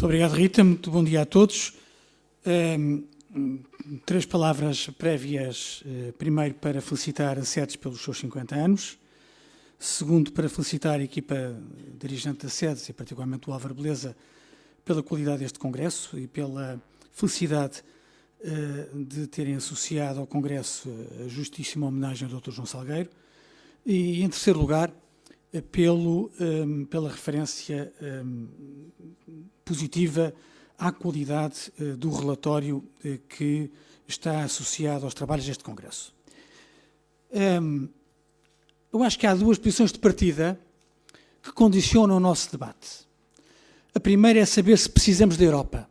obrigado, Rita. Muito bom dia a todos. Três palavras prévias. Primeiro, para felicitar a SEDES pelos seus 50 anos. Segundo, para felicitar a equipa dirigente da SEDES, e particularmente o Álvaro Beleza, pela qualidade deste congresso e pela felicidade de terem associado ao congresso a justíssima homenagem ao Dr. João Salgueiro. E, em terceiro lugar, pela referência positiva à qualidade do relatório que está associado aos trabalhos deste congresso. Eu acho que há duas posições de partida que condicionam o nosso debate. A primeira é saber se precisamos da Europa,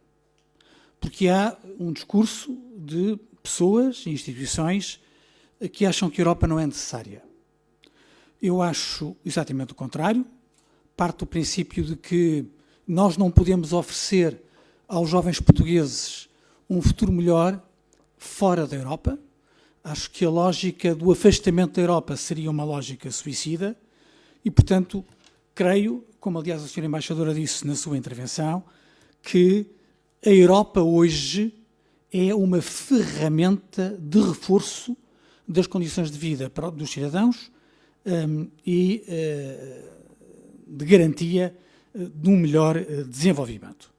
porque há um discurso de pessoas e instituições que acham que a Europa não é necessária. Eu acho exatamente o contrário. Parto do princípio de que nós não podemos oferecer aos jovens portugueses um futuro melhor fora da Europa. Acho que a lógica do afastamento da Europa seria uma lógica suicida e, portanto, creio, como aliás a senhora embaixadora disse na sua intervenção, que a Europa hoje é uma ferramenta de reforço das condições de vida dos cidadãos e de garantia de um melhor desenvolvimento.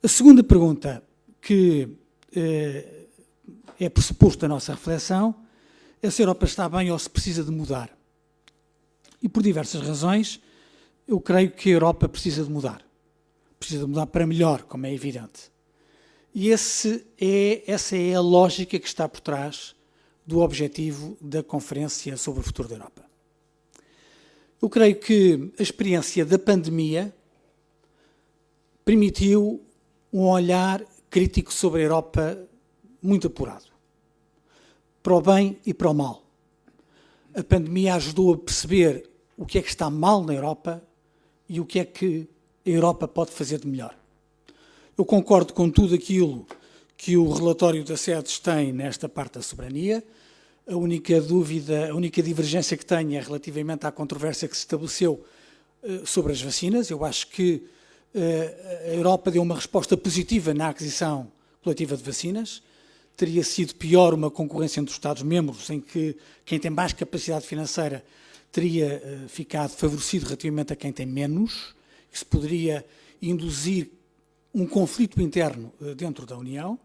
A segunda pergunta que é pressuposto da nossa reflexão é se a Europa está bem ou se precisa de mudar. E por diversas razões, eu creio que a Europa precisa de mudar. Precisa de mudar para melhor, como é evidente. E essa é a lógica que está por trás do objetivo da Conferência sobre o Futuro da Europa. Eu creio que a experiência da pandemia permitiu um olhar crítico sobre a Europa muito apurado, para o bem e para o mal. A pandemia ajudou a perceber o que é que está mal na Europa e o que é que a Europa pode fazer de melhor. Eu concordo com tudo aquilo que o relatório da SEDES tem nesta parte da soberania. A única dúvida, a única divergência que tenho é relativamente à controvérsia que se estabeleceu sobre as vacinas. Eu acho que a Europa deu uma resposta positiva na aquisição coletiva de vacinas. Teria sido pior uma concorrência entre os Estados-membros, em que quem tem mais capacidade financeira teria ficado favorecido relativamente a quem tem menos. Isso poderia induzir um conflito interno dentro da União.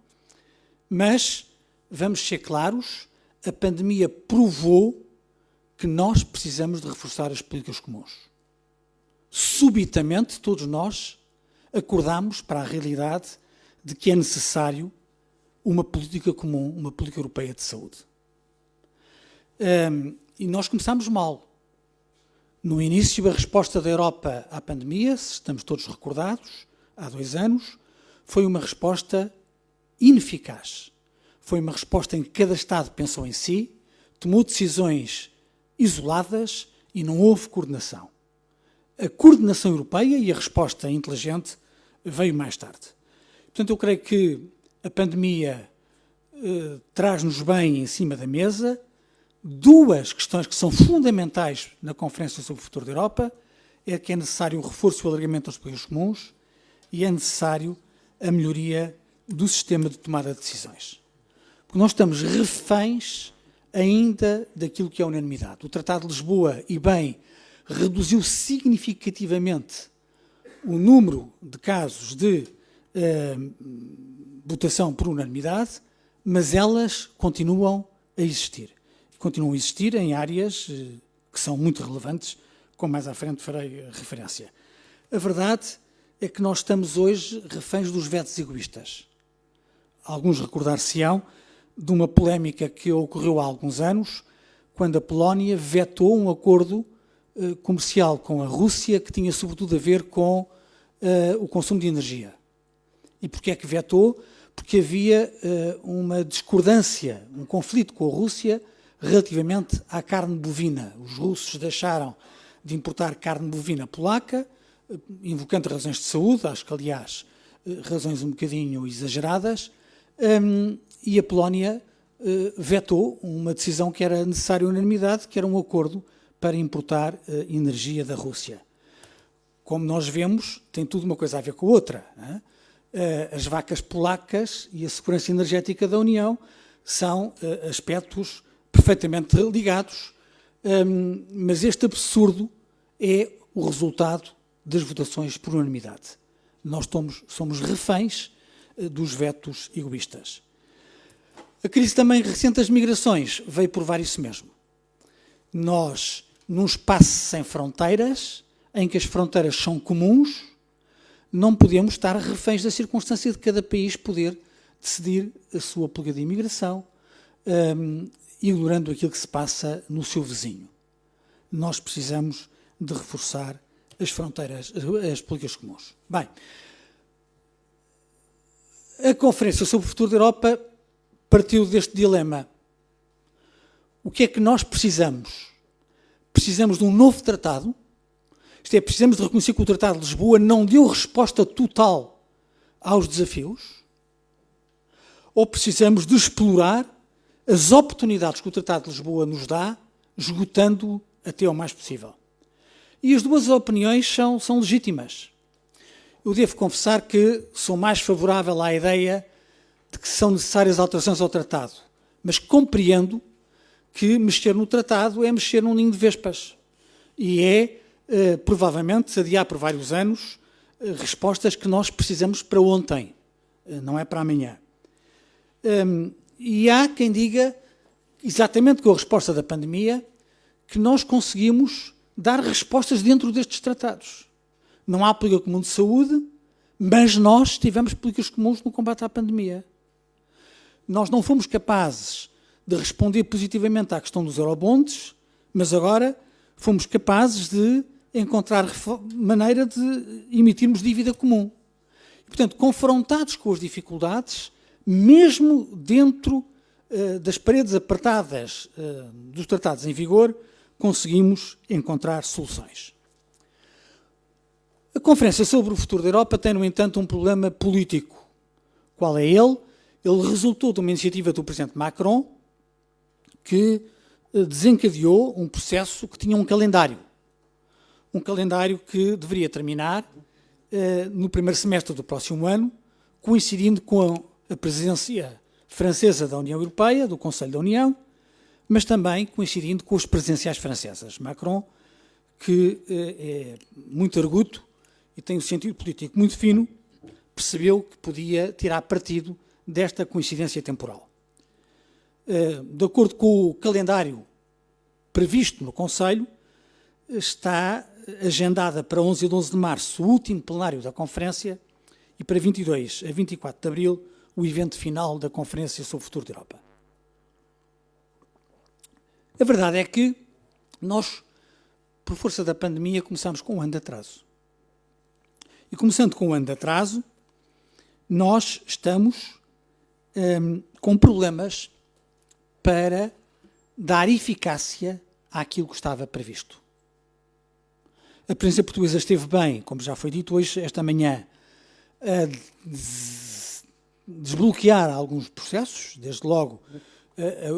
Mas, vamos ser claros, a pandemia provou que nós precisamos de reforçar as políticas comuns. Subitamente, todos nós acordámos para a realidade de que é necessário uma política comum, uma política europeia de saúde. E nós começámos mal. No início, a resposta da Europa à pandemia, se estamos todos recordados, há 2 anos, foi uma resposta ineficaz. Foi uma resposta em que cada Estado pensou em si, tomou decisões isoladas e não houve coordenação. A coordenação europeia e a resposta inteligente veio mais tarde. Portanto, eu creio que a pandemia traz-nos bem em cima da mesa 2 questões que são fundamentais na Conferência sobre o Futuro da Europa, é que é necessário o reforço e o alargamento das políticas comuns e é necessário a melhoria do sistema de tomada de decisões. Porque nós estamos reféns ainda daquilo que é a unanimidade. O Tratado de Lisboa, e bem, reduziu significativamente o número de casos de votação por unanimidade, mas elas continuam a existir. Continuam a existir em áreas que são muito relevantes, como mais à frente farei referência. A verdade é que nós estamos hoje reféns dos vetos egoístas. Alguns recordar-se-ão de uma polémica que ocorreu há alguns anos, quando a Polónia vetou um acordo comercial com a Rússia que tinha sobretudo a ver com o consumo de energia. E porquê é que vetou? Porque havia uma discordância, um conflito com a Rússia relativamente à carne bovina. Os russos deixaram de importar carne bovina polaca, invocando razões de saúde, acho que, aliás, razões um bocadinho exageradas, e a Polónia vetou uma decisão que era necessária unanimidade, que era um acordo para importar energia da Rússia. como nós vemos, tem tudo uma coisa a ver com a outra. Não é? As vacas polacas e a segurança energética da União são aspectos perfeitamente ligados, mas este absurdo é o resultado das votações por unanimidade. Nós somos reféns dos vetos egoístas. A crise também recente das migrações veio provar isso mesmo. Nós, num espaço sem fronteiras, em que as fronteiras são comuns, não podemos estar reféns da circunstância de cada país poder decidir a sua política de imigração, ignorando aquilo que se passa no seu vizinho. Nós precisamos de reforçar as fronteiras, as políticas comuns. Bem, a Conferência sobre o Futuro da Europa partiu deste dilema. O que é que nós precisamos? Precisamos de um novo tratado, isto é, precisamos de reconhecer que o Tratado de Lisboa não deu resposta total aos desafios, ou precisamos de explorar as oportunidades que o Tratado de Lisboa nos dá, esgotando-o até ao mais possível. E as duas opiniões são legítimas. Eu devo confessar que sou mais favorável à ideia de que são necessárias alterações ao tratado, mas compreendo que mexer no tratado é mexer num ninho de vespas e é, provavelmente, adiar por vários anos respostas que nós precisamos para ontem, não é para amanhã. E há quem diga, exatamente com a resposta da pandemia, que nós conseguimos dar respostas dentro destes tratados. Não há política comum de saúde, mas nós tivemos políticas comuns no combate à pandemia. Nós não fomos capazes de responder positivamente à questão dos eurobonds, mas agora fomos capazes de encontrar maneira de emitirmos dívida comum. E, portanto, confrontados com as dificuldades, mesmo dentro das paredes apertadas dos tratados em vigor, conseguimos encontrar soluções. A Conferência sobre o Futuro da Europa tem, no entanto, um problema político. Qual é ele? Ele resultou de uma iniciativa do Presidente Macron que desencadeou um processo que tinha um calendário. Um calendário que deveria terminar no primeiro semestre do próximo ano, coincidindo com a presidência francesa da União Europeia, do Conselho da União, mas também coincidindo com as presidenciais francesas. Macron, que é muito arguto e tem um sentido político muito fino, percebeu que podia tirar partido desta coincidência temporal. De acordo com o calendário previsto no Conselho, está agendada para 11 e 12 de março o último plenário da Conferência e para 22 a 24 de abril o evento final da Conferência sobre o Futuro da Europa. A verdade é que nós, por força da pandemia, começamos com um ano de atraso. E começando com um ano de atraso, nós estamos com problemas para dar eficácia àquilo que estava previsto. A presidência portuguesa esteve bem, como já foi dito hoje, esta manhã, a desbloquear alguns processos, desde logo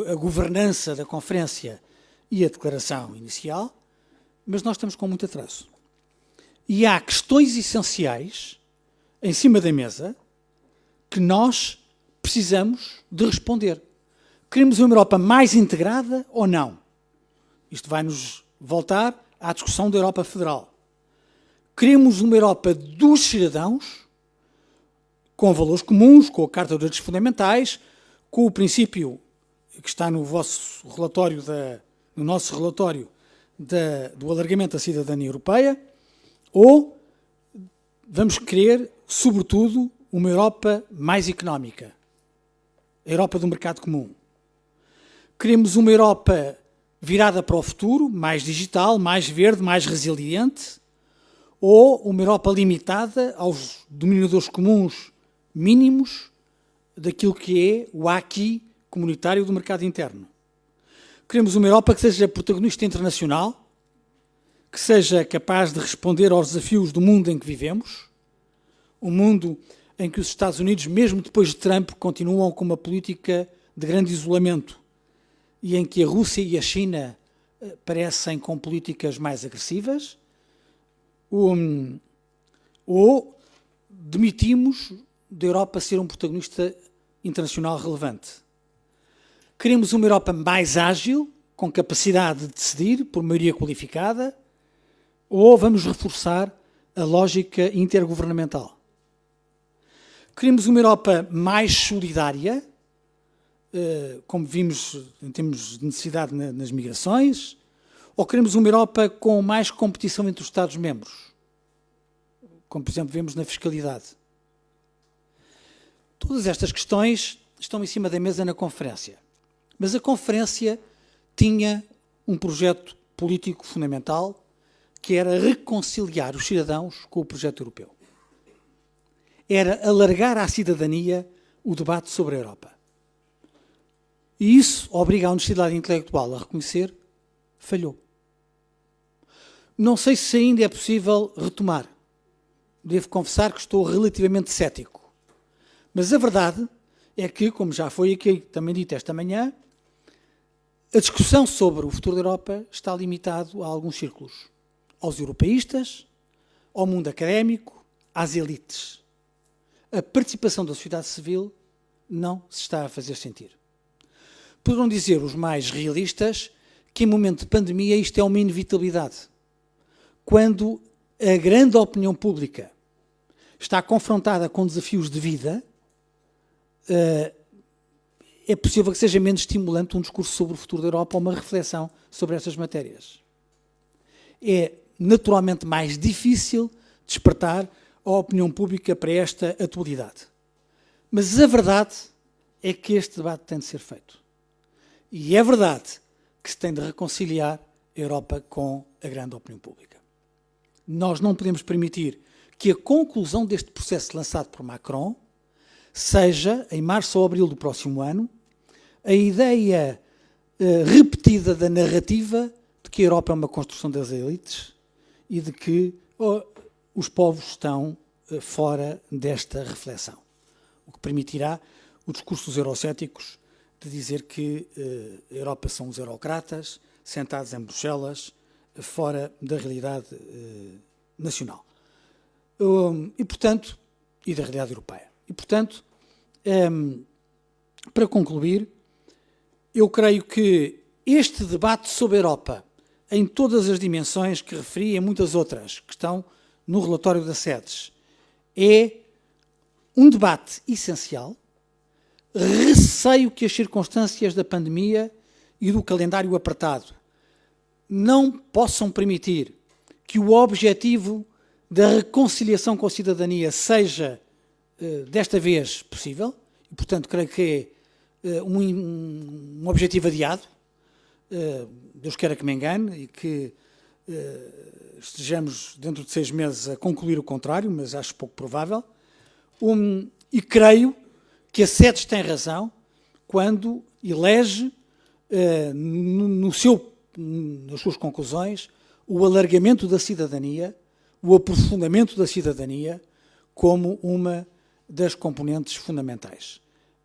a governança da conferência e a declaração inicial, mas nós estamos com muito atraso. E há questões essenciais em cima da mesa que nós precisamos de responder. Queremos uma Europa mais integrada ou não? Isto vai-nos voltar à discussão da Europa Federal. Queremos uma Europa dos cidadãos, com valores comuns, com a Carta dos Direitos Fundamentais, com o princípio que está no vosso relatório, no nosso relatório do alargamento da cidadania europeia, ou vamos querer, sobretudo, uma Europa mais económica, a Europa do mercado comum. Queremos uma Europa virada para o futuro, mais digital, mais verde, mais resiliente, ou uma Europa limitada aos denominadores comuns mínimos daquilo que é o acquis comunitário do mercado interno. Queremos uma Europa que seja protagonista internacional, que seja capaz de responder aos desafios do mundo em que vivemos, um mundo em que os Estados Unidos, mesmo depois de Trump, continuam com uma política de grande isolamento e em que a Rússia e a China parecem com políticas mais agressivas, Ou demitimos da Europa ser um protagonista internacional relevante. Queremos uma Europa mais ágil, com capacidade de decidir por maioria qualificada, ou vamos reforçar a lógica intergovernamental? Queremos uma Europa mais solidária, como vimos em termos de necessidade nas migrações, ou queremos uma Europa com mais competição entre os Estados-membros, como, por exemplo, vemos na fiscalidade? Todas estas questões estão em cima da mesa na conferência. Mas a conferência tinha um projeto político fundamental, que era reconciliar os cidadãos com o projeto europeu. Era alargar à cidadania o debate sobre a Europa. E isso obriga a honestidade intelectual a reconhecer, falhou. Não sei se ainda é possível retomar. Devo confessar que estou relativamente cético. Mas a verdade é que, como já foi aqui também dito esta manhã, a discussão sobre o futuro da Europa está limitado a alguns círculos. Aos europeístas, ao mundo académico, às elites. A participação da sociedade civil não se está a fazer sentir. Poderão dizer os mais realistas que em momento de pandemia isto é uma inevitabilidade. Quando a grande opinião pública está confrontada com desafios de vida, é possível que seja menos estimulante um discurso sobre o futuro da Europa ou uma reflexão sobre estas matérias. É naturalmente mais difícil despertar a opinião pública para esta atualidade. Mas a verdade é que este debate tem de ser feito. E é verdade que se tem de reconciliar a Europa com a grande opinião pública. Nós não podemos permitir que a conclusão deste processo lançado por Macron seja, em março ou abril do próximo ano, a ideia repetida da narrativa de que a Europa é uma construção das elites e de que os povos estão fora desta reflexão. O que permitirá o discurso dos eurocéticos de dizer que a Europa são os eurocratas sentados em Bruxelas, fora da realidade nacional. E da realidade europeia. E, portanto, para concluir, eu creio que este debate sobre a Europa, em todas as dimensões que referi e muitas outras que estão no relatório da SEDES, é um debate essencial. Receio que as circunstâncias da pandemia e do calendário apertado não possam permitir que o objetivo da reconciliação com a cidadania seja, desta vez, possível. E, portanto, creio que é um objetivo adiado. Deus queira que me engane e que estejamos dentro de 6 meses a concluir o contrário, mas acho pouco provável. E creio que a SEDES tem razão quando elege nas suas conclusões o alargamento da cidadania, o aprofundamento da cidadania como uma das componentes fundamentais.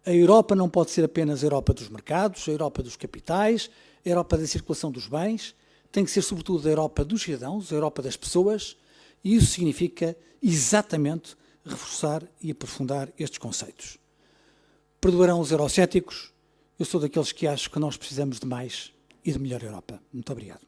A Europa não pode ser apenas a Europa dos mercados, a Europa dos capitais, a Europa da circulação dos bens, tem que ser sobretudo a Europa dos cidadãos, a Europa das pessoas, e isso significa exatamente reforçar e aprofundar estes conceitos. Perdoarão os eurocéticos, eu sou daqueles que acho que nós precisamos de mais e de melhor Europa. Muito obrigado.